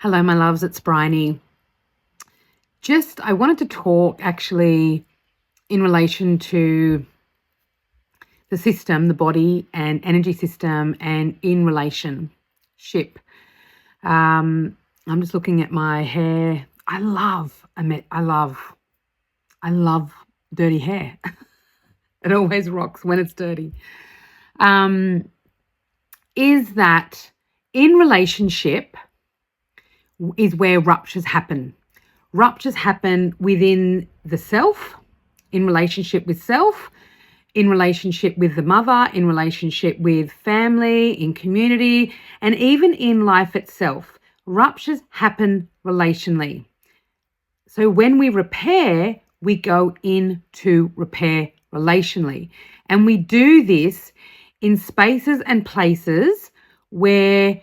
Hello, my loves, it's Bryony. I wanted to talk actually in relation to the system, the body and energy system, and in relationship. I'm just looking at my hair. I love dirty hair. It always rocks when it's dirty. Is that in relationship is where ruptures happen. Ruptures happen within the self, in relationship with self, in relationship with the mother, in relationship with family, in community, and even in life itself. Ruptures happen relationally. So when we repair, we go into repair relationally. And we do this in spaces and places where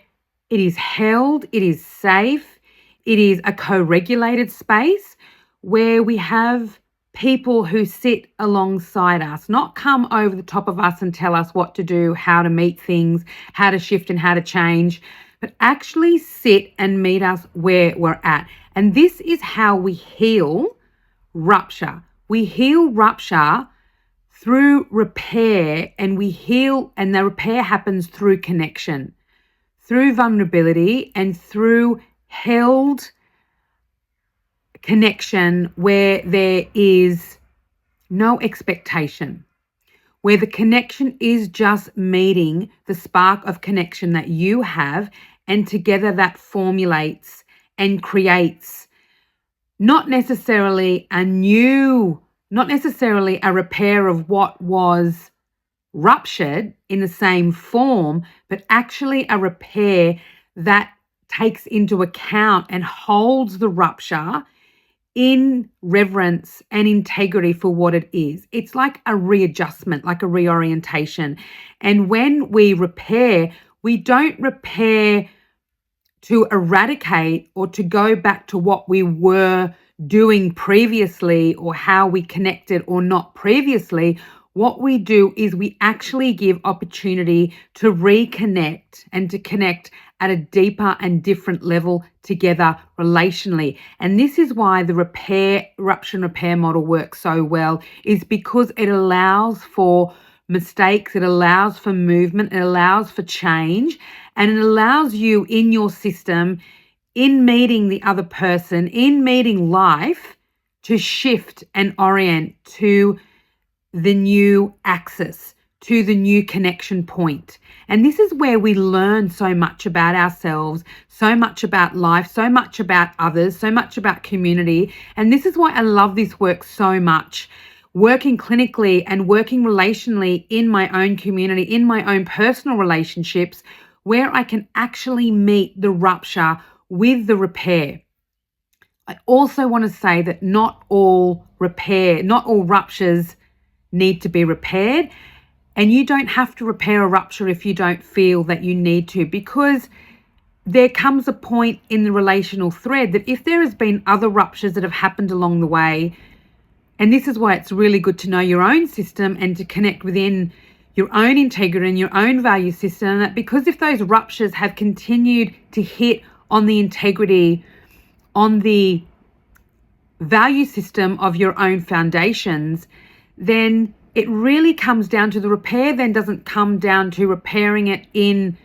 it is held, it is safe, it is a co-regulated space where we have people who sit alongside us, not come over the top of us and tell us what to do, how to meet things, how to shift and how to change, but actually sit and meet us where we're at. And this is how we heal rupture. We heal rupture through repair, and the repair happens through connection, through vulnerability, and through held connection where there is no expectation, where the connection is just meeting the spark of connection that you have, and together that formulates and creates not necessarily a repair of what was ruptured in the same form, but actually a repair that takes into account and holds the rupture in reverence and integrity for what it is. It's like a readjustment, like a reorientation. And when we repair, we don't repair to eradicate or to go back to what we were doing previously or how we connected or not previously. What we do is we actually give opportunity to reconnect and to connect at a deeper and different level together relationally. And this is why the rupture and repair model works so well, is because it allows for mistakes, it allows for movement, it allows for change, and it allows you in your system, in meeting the other person, in meeting life, to shift and orient to the new axis, to the new connection point. And this is where we learn so much about ourselves, so much about life, so much about others, so much about community. And this is why I love this work so much. Working clinically and working relationally in my own community, in my own personal relationships, where I can actually meet the rupture with the repair. I also want to say that not all ruptures need to be repaired, and you don't have to repair a rupture if you don't feel that you need to, because there comes a point in the relational thread that if there has been other ruptures that have happened along the way, and this is why it's really good to know your own system and to connect within your own integrity and your own value system, that because if those ruptures have continued to hit on the integrity, on the value system of your own foundations, then it really comes down to the repair, then doesn't come down to repairing it in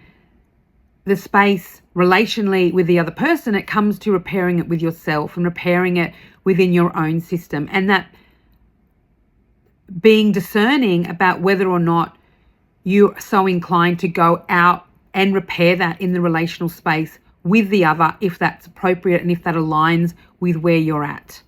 the space relationally with the other person. It comes to repairing it with yourself and repairing it within your own system. And that being discerning about whether or not you're so inclined to go out and repair that in the relational space with the other, if that's appropriate and if that aligns with where you're at.